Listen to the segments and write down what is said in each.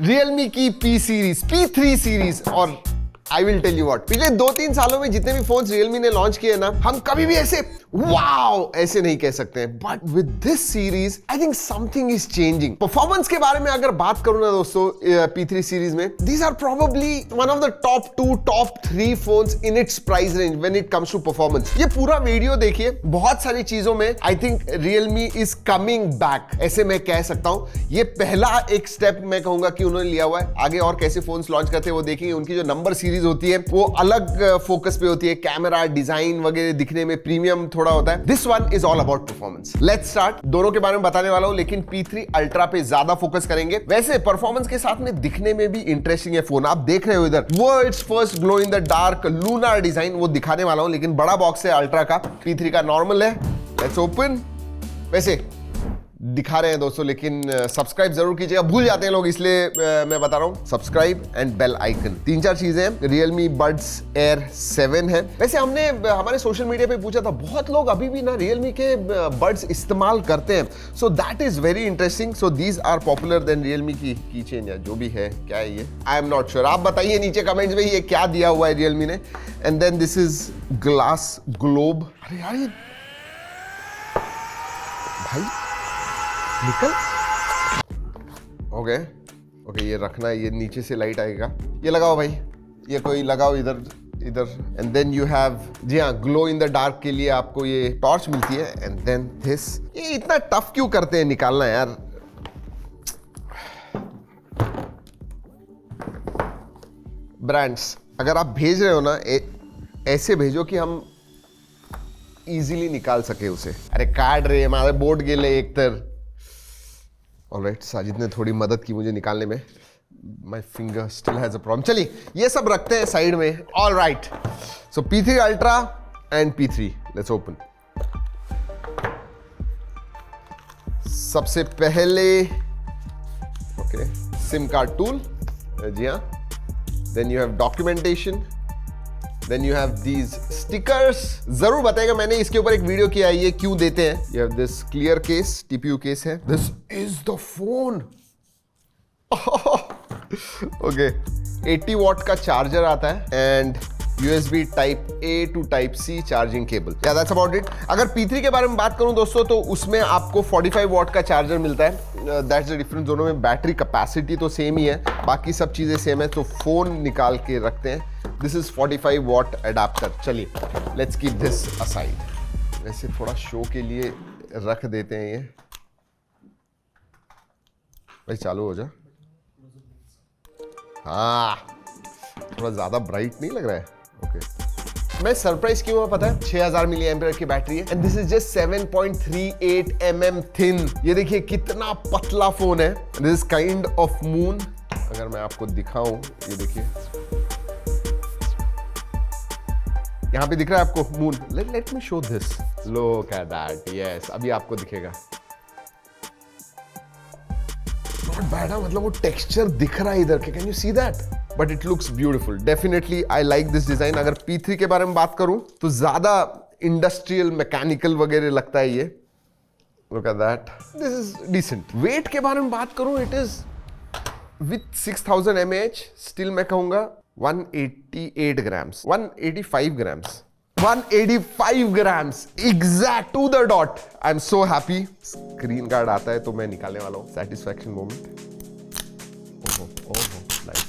Realme की P series, P3 series. और I will tell you what, पिछले 2-3 सालों में जितने भी फोन्स Realme ने लॉन्च किए ना, हम कभी भी ऐसे वाओ ऐसे नहीं कह सकते हैं। But with this series I think something is changing. Performance के बारे में अगर बात करूं ना दोस्तों, P3 सीरीज में these are probably one of the top 2 top 3 phones in its price range when it comes to performance. ये पूरा वीडियो देखिए, बहुत सारी चीजों में I think Realme is coming back, ऐसे मैं कह सकता हूं। ये पहला एक स्टेप मैं कहूंगा कि उन्होंने लिया हुआ है। आगे और कैसे फोन्स लॉन्च करते हैं वो देखेंगे। उनकी जो नंबर सीरीज होती है वो अलग फोकस पे होती है, कैमरा डिजाइन वगैरह दिखने में प्रीमियम थोड़ा होता है। This one is all about performance. Let's start. दोनों के बारे में बताने वाला हूं, लेकिन P3 अल्ट्रा पे ज्यादा फोकस करेंगे। वैसे परफॉर्मेंस के साथ में दिखने में भी इंटरेस्टिंग है फोन। आप देख रहे हो इधर world's first glow in the dark lunar design, वो दिखाने वाला हूं। लेकिन बड़ा बॉक्स है अल्ट्रा का, P3 का नॉर्मल है। Let's open. वैसे दिखा रहे हैं दोस्तों, लेकिन सब्सक्राइब जरूर कीजिएगा। भूल जाते हैं लोग, इसलिए मैं बता रहा हूं, सब्सक्राइब एंड बेल आइकन। 3-4 चीजें हैं। Realme Buds Air 7 है। वैसे हमने हमारे सोशल मीडिया पे पूछा था, बहुत लोग अभी भी ना Realme के बड्स इस्तेमाल करते हैं। So that is very interesting. So these are popular then Realme की कीचेन या जो भी है। क्या है ये, आई एम नॉट श्योर। आप बताइए नीचे कमेंट्स में ये क्या दिया हुआ है Realme ने। And then this is glass globe. अरे यार ये भाई निकल। ओके ओके, ये रखना है। ये नीचे से लाइट आएगा। ये लगाओ भाई, ये कोई लगाओ इधर इधर। एंड देन यू हैव, जी हाँ, ग्लो इन द डार्क के लिए आपको ये टॉर्च मिलती है। And then this. ये इतना टफ क्यों करते हैं निकालना यार। ब्रांड्स अगर आप भेज रहे हो ना, ऐसे भेजो कि हम इजीली निकाल सके उसे। अरे काट रहे हमारे बोर्ड गेले एक तर। ऑलराइट, साजिद ने थोड़ी मदद की मुझे निकालने में। My finger still has a problem. चलिए ये सब रखते हैं साइड में। Alright, so P3 ultra and P3, let's open. सबसे पहले ओके, सिम कार्ड टूल, जी हाँ। Then you have documentation, then you have these stickers. जरूर बताएगा, मैंने इसके ऊपर एक वीडियो किया है ये क्यों देते हैं। You have this clear case, TPU case है। This is the phone. Okay, 80 watt का चार्जर आता है and USB type A to type C charging cable. Yeah that's about it. अगर P3 के बारे में बात करूं दोस्तों, तो उसमें आपको 45 वॉट का चार्जर मिलता है। That's the difference. दोनों में बैटरी कैपेसिटी तो सेम ही है, बाकी सब चीजें सेम है। तो फोन निकाल के रखते हैं। This is 45 what adapter. चलिए लेट्स कीप दिस असाइड। वैसे थोड़ा शो के लिए रख देते हैं ये। भाई चालू हो जा। हाँ, थोड़ा ज्यादा ब्राइट नहीं लग रहा है। ओके, मैं सरप्राइज क्यों हुआ पता है? 6000 मिली एम्पियर की बैटरी है and this is just 7.38 mm thin. ये देखिए कितना पतला फोन है। This is kind of moon. अगर मैं आपको दिखाऊं, ये देखिए यहां पे दिख रहा है आपको moon. Let me show this. Look at that. Yes, अभी आपको दिखेगा। नॉट बैड, मतलब वो टेक्सचर दिख रहा है इधर के। Can you see that? But it looks beautiful. Definitely I like this design. अगर P3 के बारे में बात करूं तो ज्यादा इंडस्ट्रियल मैकेनिकल वगैरह लगता है ये। Look at that, this is decent. Weight के बारे में बात करूं, it is with 6000 mAh, still मैं कहूंगा 188 grams, 185 grams, 185 grams exact to the dot. I am so happy. Screen guard आता है तो मैं निकालने वाला हूं। Satisfaction moment. ओहो ओहो, नाइस।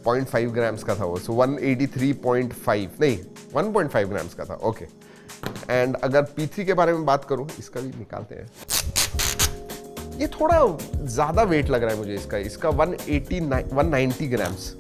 0.5 ग्राम्स का था वो, सो 183.5 नहीं 1.5 ग्राम्स का था। ओके, एंड अगर P3 के बारे में बात करूं, इसका भी निकालते हैं। ये थोड़ा ज्यादा वेट लग रहा है मुझे इसका 190 grams,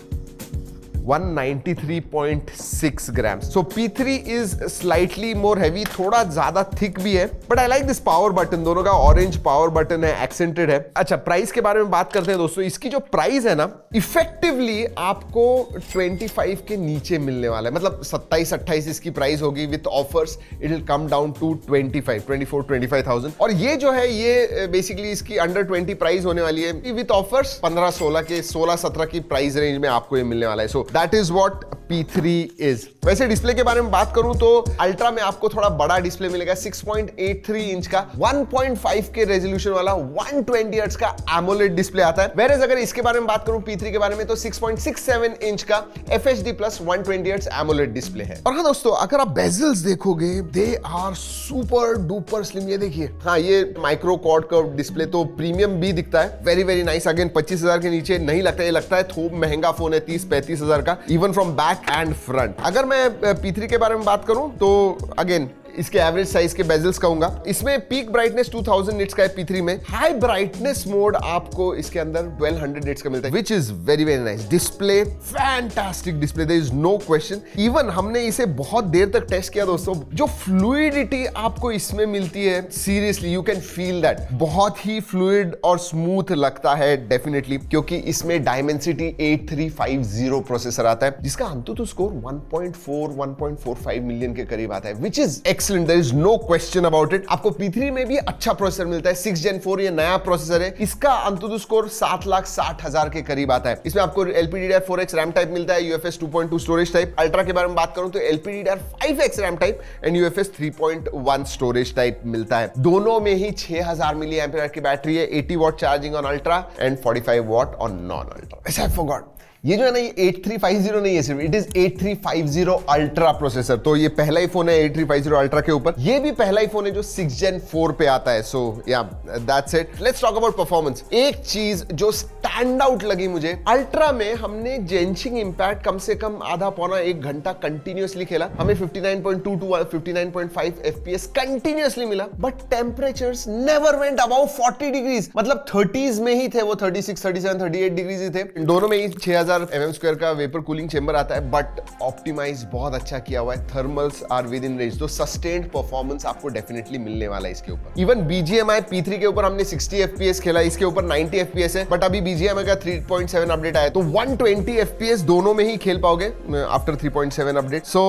193.6 grams. So P3 is slightly more heavy, थोड़ा ज्यादा थिक भी है। But I like this power button. दोनों का ऑरेंज पावर बटन है, एक्सेंटेड है। अच्छा, प्राइस के बारे में बात करते हैं दोस्तों। इसकी जो प्राइस है ना, इफेक्टिवली आपको 25 के नीचे मिलने वाला है। मतलब 27-28 इसकी प्राइस होगी। With offers it will come down to 24-25,000। और ये जो है, ये बेसिकली इसकी अंडर 20 प्राइस होने वाली है। विथ ऑफर्स 15-16 के 16-17 की प्राइस रेंज में आपको ये मिलने वाला है। सो that is what P3 is। वैसे डिस्प्ले के बारे में बात करूं तो अल्ट्रा में आपको थोड़ा बड़ा डिस्प्ले मिलेगा, 6.83 इंच का 1.5 के रेजोल्यूशन वाला 120 हर्ट्ज का एमोलेड डिस्प्ले आता है। वेरेज अगर इसके बारे में बात करूं P3 के बारे में तो 6.67 इंच का FHD plus 120 hertz AMOLED display है। और हाँ दोस्तों, अगर आप बेजल्स देखोगे they are super duper slim. ये देखिए, हाँ ये माइक्रो क्वाड कर्व डिस्प्ले तो प्रीमियम भी दिखता है, वेरी वेरी नाइस। अगेन 25,000 के नीचे नहीं लगता, ये लगता है थोड़ा महंगा फोन है, 30-35 हजार का, even from back and front. अगर मैं P3 के बारे में बात करूं तो अगेन इसके एवरेज साइज के बेजल्स कहूंगा। इसमें पीक ब्राइटनेस 2000 निट्स का है P3 में। हाई ब्राइटनेस मोड आपको इसके अंदर 1200 निट्स का मिलता है, which is very very nice. Display fantastic display, there is no question. Even हमने इसे बहुत देर तक टेस्ट किया दोस्तों, जो फ्लूइडिटी आपको इसमें मिलती है, seriously you can feel that. बहुत ही फ्लूइड और स्मूथ लगता है डेफिनेटली, क्योंकि इसमें डायमेंसिटी 8350 प्रोसेसर आता है, जिसका अंतुतु स्कोर 1.45 मिलियन के करीब आता है, which is excellent, there is no question about it. आपको P3 में भी अच्छा प्रोसेसर मिलता है, 6 Gen 4 ये नया प्रोसेसर है। इसका अंतुतु स्कोर 7,60,000 के करीब आता है। इसमें आपको LPDDR4X रैम टाइप मिलता है, UFS 2.2 स्टोरेज टाइप। अल्ट्रा के बारे में बात करूं तो LPDDR5X RAM type and UFS 3.1 storage type मिलता है। दोनों में ही 6000 मिली एम्पीयर की बैटरी है, 80 watt charging on ultra and 45 what on non ultra. वैसे आई फॉरगॉट, ये जो है ना, ये 8350 नहीं है सिर्फ, इट इज 8350 अल्ट्रा प्रोसेसर। तो ये पहला ही फोन है 8350 अल्ट्रा के ऊपर। ये भी पहला ही फोन है जो 6 Gen 4 पे आता है। सो या that's it. Let's talk about performance. एक चीज जो स्टैंड आउट लगी मुझे, अल्ट्रा में हमने जेंशिंग इंपैक्ट कम से कम आधा पौना 1 घंटा कंटिन्यूअसली खेला, हमें 59.2 to 59.5 FPS कंटिन्यूअसली मिला, but temperatures never went above 40 degrees. मतलब 30s में ही थे वो, 36, 37, 38 डिग्रीज ही थे। दोनों में ही 6000 mm² का वेपर कूलिंग चेंबर आता है, बट ऑप्टिमाइज बहुत अच्छा किया हुआ है। Thermals are within range, तो सस्टेन्ड परफॉर्मेंस आपको डेफिनेटली मिलने वाला है इसके ऊपर। इवन BGMI P3 के ऊपर हमने 60 FPS खेला, इसके ऊपर 90 FPS है, बट अभी BGMI का 3.7 अपडेट आया, तो 120 FPS दोनों में ही खेल पाओगे after 3.7 update. So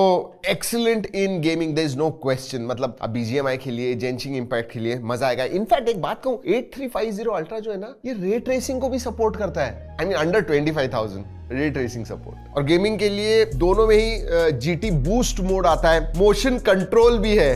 excellent in gaming, there is no question. मतलब अब BGMI खेलिए, जेंशिंग इंपैक्ट खेलिए, मजा आएगा। इनफैक्ट एक बात कहूं, 8350 अल्ट्रा जो है ना, ये रे ट्रेसिंग को भी सपोर्ट करता है। I mean under 25,000 ray tracing support. और गेमिंग के लिए दोनों में ही GT बूस्ट मोड आता है, मोशन कंट्रोल भी है।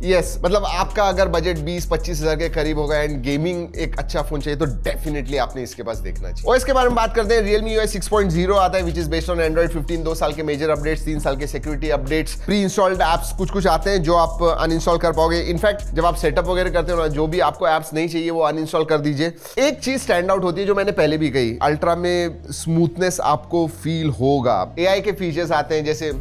यस, मतलब आपका अगर बजट 20-25 हजार के करीब होगा एंड गेमिंग एक अच्छा फोन चाहिए, तो डेफिनेटली आपने इसके पास देखना चाहिए। और इसके बारे में बात करते हैं, Realme UI 6.0 आता है, which is based on Android 15। 2 साल के मेजर अपडेट्स, 3 साल के security updates, pre installed apps कुछ आते हैं जो आप अनइंस्टॉल कर पाओगे। इनफैक्ट जब आप सेटअप वगैरह करते हो ना, जो भी आपको एप्स नहीं चाहिए वो अनइंस्टॉल कर दीजिए। एक चीज स्टैंड आउट होती है जो मैंने पहले भी कही, अल्ट्रा में स्मूथनेस आपको फील होगा। AI के फीचर्स आते हैं, जैसे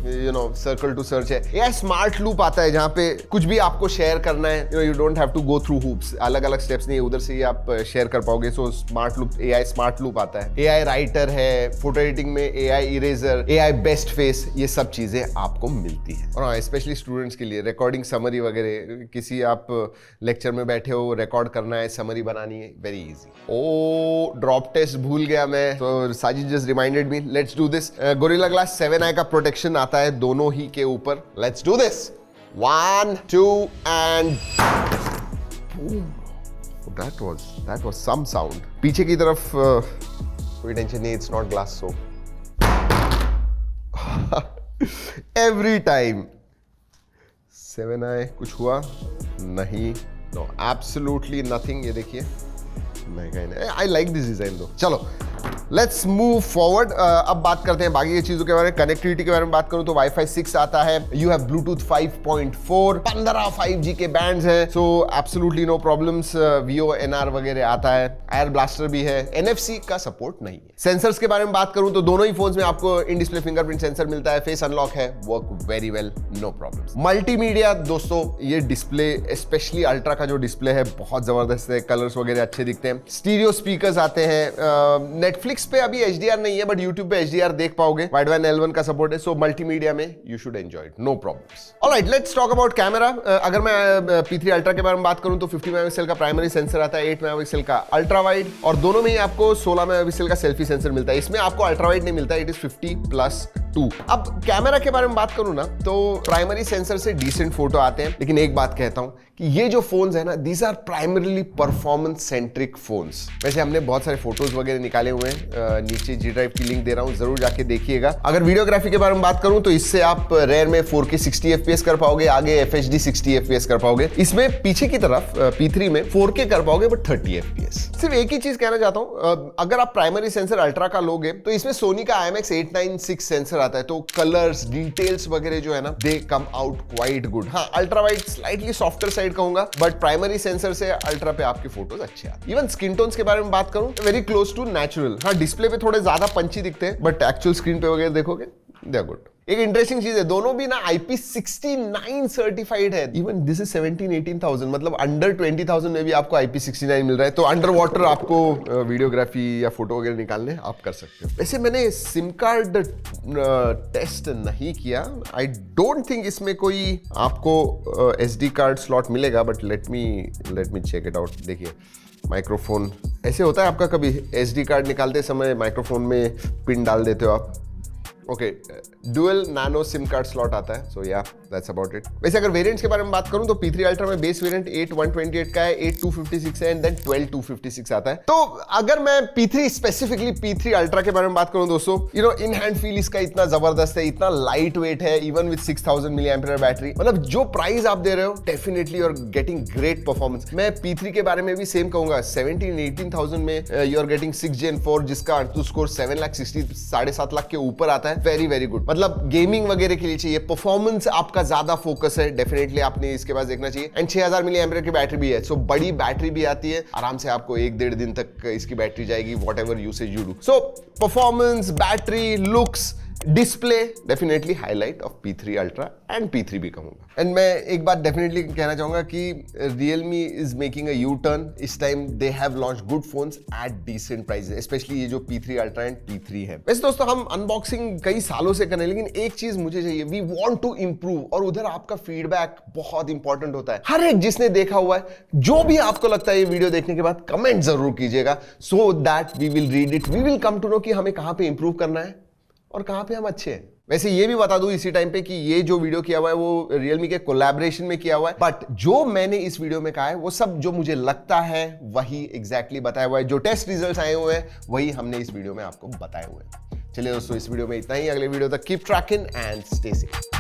सर्कल टू सर्च है, AI स्मार्ट लूप आता है, जहां पे कुछ भी आपको शेयर करना है, you don't have to go through hoops, अलग अलग स्टेप्स नहीं है, उधर से ही आप शेयर कर पाओगे। So smart loop, AI smart loop आता है। AI राइटर है, फोटो एडिटिंग में AI eraser, AI best face, ये सब चीजें आपको मिलती है। और हाँ, स्पेशली स्टूडेंट्स के लिए रिकॉर्डिंग समरी वगैरह, किसी आप लेक्चर में बैठे हो, रिकॉर्ड करना है, समरी बनानी है, वेरी इजी। ओ ड्रॉप टेस्ट भूल गया मैं, तो Sajid just reminded me, let's do this. Gorilla glass 7i का प्रोटेक्शन आता है दोनों ही के ऊपर। Let's do this. 1, 2 and that was some sound. पीछे की तरफ कोई टेंशन नहीं, it's not glass, so every time 7i कुछ हुआ नहीं, no, absolutely nothing। ये देखिए, नहीं, I like this design though। चलो लेट्स मूव फॉरवर्ड। अब बात करते हैं बाकी की चीजों के बारे में। कनेक्टिविटी के बारे में बात करूं तो Wi-Fi 6 आता है, यू हैव Bluetooth 5.4, 15 5G के बैंड्स हैं, so absolutely no problems. VoNR वगैरह आता है, एयर ब्लास्टर भी है, NFC का सपोर्ट नहीं है। सेंसर्स के बारे में बात करूं तो दोनों ही फोन्स में आपको इन डिस्प्ले फिंगरप्रिंट सेंसर मिलता है, फेस अनलॉक है, work very well, no problems. Multimedia दोस्तों, ये डिस्प्ले स्पेशली अल्ट्रा का जो डिस्प्ले है बहुत जबरदस्त है, कलर्स वगैरह अच्छे दिखते हैं। स्टीरियो स्पीकर्स आते हैं, नेटफ्लिक्स पे अभी HDR नहीं है, बट YouTube पे HDR देख पाओगे, वाइडबैंड L1 का सपोर्ट है, सो मल्टीमीडिया में you should enjoy it, no problems. Alright, let's talk about camera. अगर मैं P3 अल्ट्रा के बारे में बात करूं तो 50 मेगापिक्सल का प्राइमरी सेंसर आता है, 8 मेगापिक्सल का अल्ट्रा वाइड, और दोनों में ही आपको 16 मेगापिक्सल का सेल्फी सेंसर मिलता है। इसमें आपको अल्ट्रा वाइड नहीं मिलता, इट इज 50+2। अब कैमरा के बारे में बात करूं ना, तो प्राइमरी सेंसर से डिसेंट फोटो आते हैं, लेकिन एक बात कहता हूं कि ये जो फोन्स है ना, these are primarily performance centric phones. वैसे हमने बहुत सारे फोटोज वगैरह निकाले हुए हैं, नीचे जी ड्राइव की लिंक दे रहा हूँ, जरूर जाके देखिएगा। अगर वीडियोग्राफी के बारे में बात करूं तो इससे आप रेयर में 4K 60 FPS कर पाओगे, आगे FHD 60 FPS कर पाओगे। इसमें पीछे की तरफ P3 में 4K कर पाओगे बट 30 FPS। सिर्फ एक ही चीज कहना चाहता हूं, अगर आप प्राइमरी सेंसर अल्ट्रा का लोगे तो इसमें सोनी का IMX896 सेंसर आता है, तो कलर्स डिटेल्स वगैरह जो है ना, दे कम आउट क्वाइट गुड। हाँ, ultra wide slightly softer side कहूंगा, बट प्राइमरी सेंसर से अल्ट्रा पे आपके फोटोज अच्छे आते हैं। इवन स्किन टोन्स के बारे में बात करूं, वेरी क्लोज टू नेचुरल। हाँ, डिस्प्ले पे थोड़े ज्यादा पंची दिखते हैं, बट एक्चुअल स्क्रीन पे वगैरह देखोगे दे आर गुड। एक इंटरेस्टिंग चीज है, दोनों भी ना IP69 सर्टिफाइड है। इवन दिस इज 17,000-18,000, मतलब अंडर 20,000 में भी आपको IP69 मिल रहा है। तो अंडर वाटर आपको वीडियोग्राफी या फोटो वगैरह निकालने आप कर सकते हो। वैसे मैंने सिम कार्ड टेस्ट नहीं किया, आई डोंट थिंक इसमें कोई आपको SD कार्ड स्लॉट मिलेगा, but let me check it out. देखिए, माइक्रोफोन ऐसे होता है आपका, कभी SD कार्ड निकालते समय माइक्रोफोन में पिन डाल देते हो आप। Okay, dual nano SIM card slot आता है, सो या दैट्स अबाउट इट। वैसे अगर वेरिएंट्स के बारे में बात करूं तो P3 अल्ट्रा में बेस वेरिएंट 8/128 का है, 8/256 है, एंड देन 12/256 आता है। तो अगर मैं P3 स्पेसिफिकली P3 अल्ट्रा के बारे में बात करूं दोस्तों, इन हैंड फील इसका इतना जबरदस्त है, इतना लाइट वेट है, इवन विद 6000 mAh बैटरी। मतलब जो प्राइस आप दे रहे हो, definitely you are getting great performance. मैं P3 के बारे में भी सेम कहूंगा, 17,000-18,000 में यू आर गेटिंग 6 Gen 4 जिसका ARTU स्कोर 7,60,000 7.5 लाख के ऊपर आता है। Very very good. मतलब गेमिंग वगैरह के लिए चाहिए, परफॉर्मेंस आपका ज्यादा फोकस है, डेफिनेटली आपने इसके पास देखना चाहिए। एंड 6000 mAh की बैटरी भी है, सो बड़ी बैटरी भी आती है, आराम से आपको 1-1.5 दिन तक इसकी बैटरी जाएगी, what ever usage you do. So performance, battery, looks, display, definitely highlight of P3 ultra and P3 भी कहूंगा। एंड मैं एक बात डेफिनेटली कहना चाहूंगा कि Realme is making a U turn. इस time they have launch good phones at decent prices, specially ये जो P3 अल्ट्रा एंड P3 है। वैसे दोस्तों हम अनबॉक्सिंग कई सालों से कर रहे हैं, लेकिन एक चीज मुझे चाहिए, वी वांट टू इंप्रूव, और उधर आपका फीडबैक बहुत इंपॉर्टेंट होता है। हर एक जिसने देखा हुआ है, जो भी आपको लगता है ये वीडियो देखने के बाद, कमेंट जरूर कीजिएगा, so that we will read it, we will come to know कि हमें कहां पे इंप्रूव करना है और कहां पे हम अच्छे हैं। वैसे ये भी बता दूं इसी टाइम पे कि ये जो वीडियो किया हुआ है वो Realme के कोलैबोरेशन में किया हुआ है, बट जो मैंने इस वीडियो में कहा है वो सब जो मुझे लगता है वही एग्जैक्टली बताया हुआ है। जो टेस्ट रिजल्ट्स आए हुए हैं वही हमने इस वीडियो में आपको बताए हुए हैं। चलिए दोस्तों, इस वीडियो में इतना ही। अगले वीडियो तक keep trekking and stay safe.